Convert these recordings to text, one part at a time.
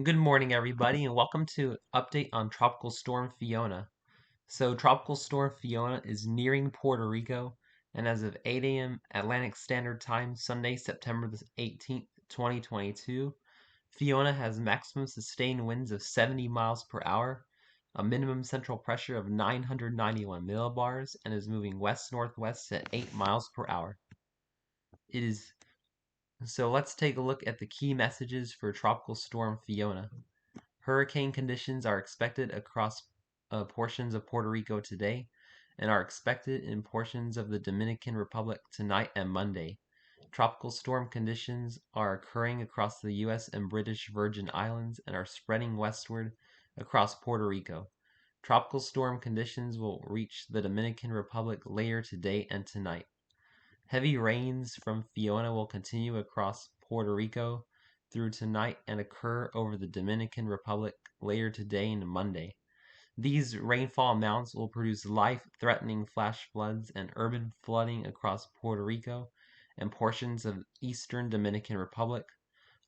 Good morning, everybody, and welcome to update on Tropical Storm Fiona. So, Tropical Storm Fiona is nearing Puerto Rico, and as of 8 a.m. Atlantic Standard Time, Sunday, September the 18th, 2022, Fiona has maximum sustained winds of 70 miles per hour, a minimum central pressure of 991 millibars, and is moving west-northwest at 8 miles per hour. So let's take a look at the key messages for Tropical Storm Fiona. Hurricane conditions are expected across portions of Puerto Rico today and are expected in portions of the Dominican Republic tonight and Monday. Tropical storm conditions are occurring across the U.S. and British Virgin Islands and are spreading westward across Puerto Rico. Tropical storm conditions will reach the Dominican Republic later today and tonight. Heavy rains from Fiona will continue across Puerto Rico through tonight and occur over the Dominican Republic later today and Monday. These rainfall amounts will produce life-threatening flash floods and urban flooding across Puerto Rico and portions of eastern Dominican Republic,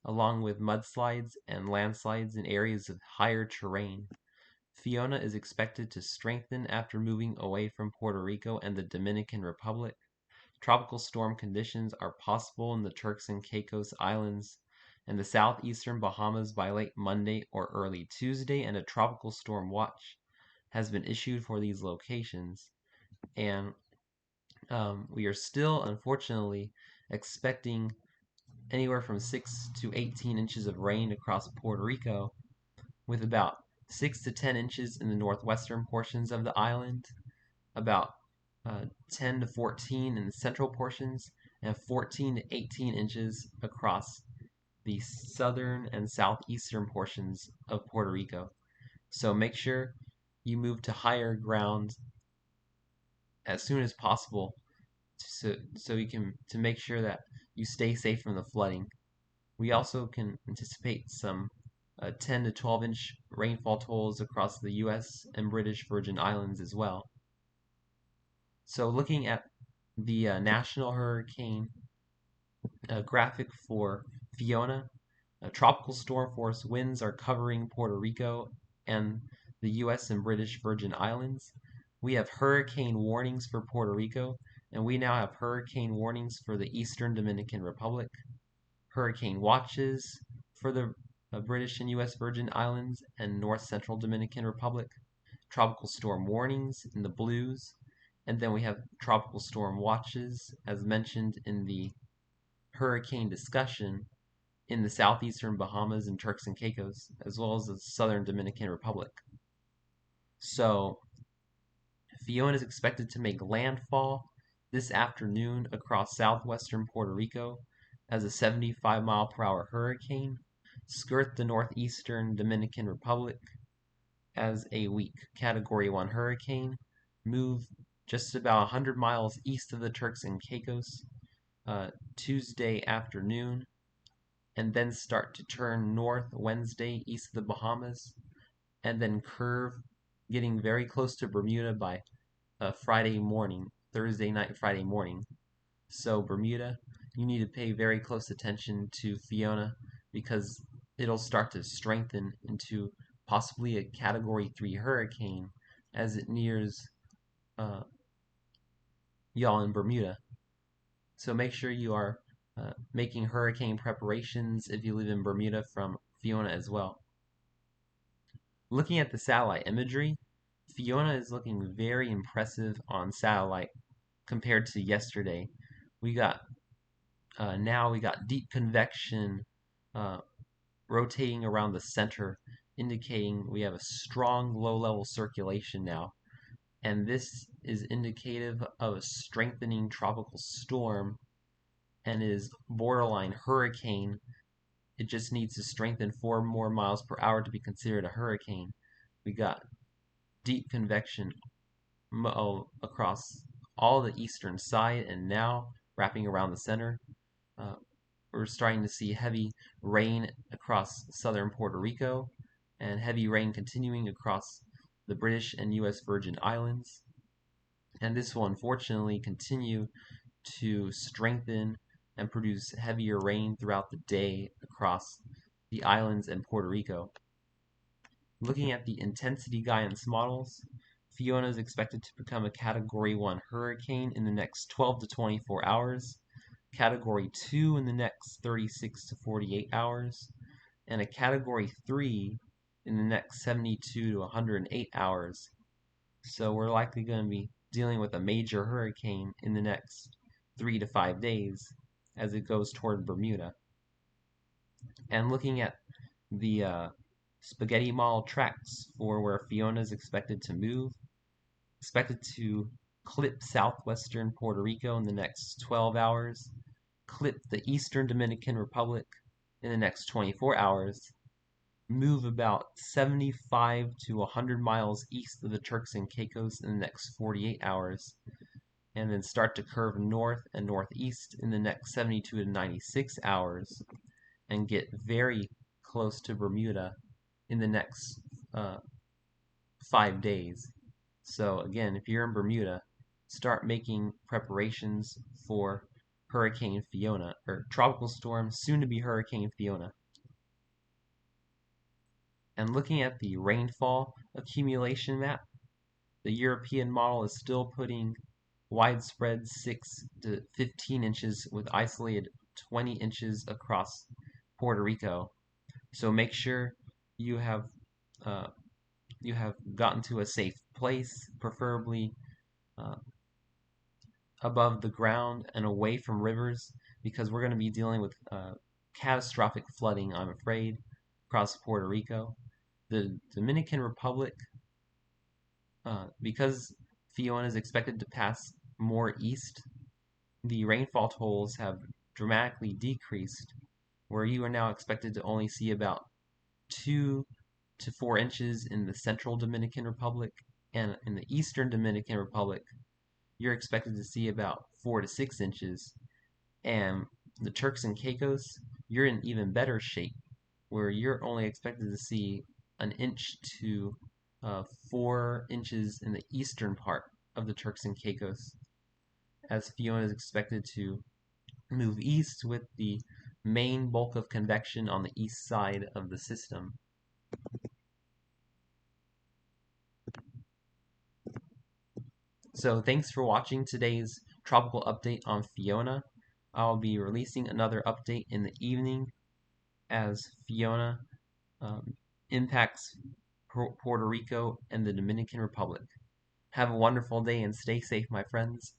along with mudslides and landslides in areas of higher terrain. Fiona is expected to strengthen after moving away from Puerto Rico and the Dominican Republic. Tropical storm conditions are possible in the Turks and Caicos Islands and the southeastern Bahamas by late Monday or early Tuesday, and a tropical storm watch has been issued for these locations. And we are still, unfortunately, expecting anywhere from 6 to 18 inches of rain across Puerto Rico, with about 6 to 10 inches in the northwestern portions of the island, about 10 to 14 in the central portions, and 14 to 18 inches across the southern and southeastern portions of Puerto Rico. So make sure you move to higher ground as soon as possible so you can to make sure that you stay safe from the flooding. We also can anticipate some 10 to 12-inch rainfall totals across the U.S. and British Virgin Islands as well. So looking at the National Hurricane graphic for Fiona, tropical storm force winds are covering Puerto Rico and the U.S. and British Virgin Islands. We have hurricane warnings for Puerto Rico, and we now have hurricane warnings for the Eastern Dominican Republic, hurricane watches for the British and U.S. Virgin Islands and North Central Dominican Republic, tropical storm warnings in the blues, and then we have tropical storm watches, as mentioned in the hurricane discussion, in the southeastern Bahamas and Turks and Caicos, as well as the southern Dominican Republic. So, Fiona is expected to make landfall this afternoon across southwestern Puerto Rico as a 75-mile-per-hour hurricane, skirt the northeastern Dominican Republic as a weak Category 1 hurricane, move just about 100 miles east of the Turks and Caicos Tuesday afternoon, and then start to turn north Wednesday east of the Bahamas, and then curve, getting very close to Bermuda by Friday morning, Thursday night, Friday morning. So Bermuda, you need to pay very close attention to Fiona because it'll start to strengthen into possibly a Category 3 hurricane as it nears y'all in Bermuda. So make sure you are making hurricane preparations if you live in Bermuda from Fiona as well. Looking at the satellite imagery, Fiona is looking very impressive on satellite compared to yesterday. We got now we got deep convection rotating around the center, indicating we have a strong low-level circulation now. And this is indicative of a strengthening tropical storm and is borderline hurricane. It just needs to strengthen 4 more miles per hour to be considered a hurricane. We got deep convection across all the eastern side and now wrapping around the center. We're starting to see heavy rain across southern Puerto Rico and heavy rain continuing across the British and U.S. Virgin Islands. And this will unfortunately continue to strengthen and produce heavier rain throughout the day across the islands, and Puerto Rico. Looking at the intensity guidance models, Fiona is expected to become a Category 1 hurricane in the next 12 to 24 hours, Category 2 in the next 36 to 48 hours, and a Category 3 in the next 72 to 108 hours. So we're likely going to be dealing with a major hurricane in the next 3 to 5 days as it goes toward Bermuda. And looking at the spaghetti model tracks for where Fiona is expected to move, expected to clip southwestern Puerto Rico in the next 12 hours, clip the eastern Dominican Republic in the next 24 hours, move about 75 to 100 miles east of the Turks and Caicos in the next 48 hours, and then start to curve north and northeast in the next 72 to 96 hours, and get very close to Bermuda in the next 5 days. So again, if you're in Bermuda, start making preparations for Hurricane Fiona, or tropical storm, soon to be Hurricane Fiona. And looking at the rainfall accumulation map, the European model is still putting widespread 6 to 15 inches with isolated 20 inches across Puerto Rico. So make sure you have uh, gotten to a safe place, preferably uh, above the ground and away from rivers, because we're going to be dealing with catastrophic flooding, I'm afraid, across Puerto Rico. The Dominican Republic, because Fiona is expected to pass more east, the rainfall totals have dramatically decreased, where you are now expected to only see about 2 to 4 inches in the central Dominican Republic, and in the eastern Dominican Republic, you're expected to see about 4 to 6 inches. And the Turks and Caicos, you're in even better shape, where you're only expected to see an inch to 4 inches in the eastern part of the Turks and Caicos, as Fiona is expected to move east with the main bulk of convection on the east side of the system. So thanks for watching today's tropical update on Fiona. I'll be releasing another update in the evening as Fiona impacts Puerto Rico and the Dominican Republic. Have a wonderful day and stay safe, my friends.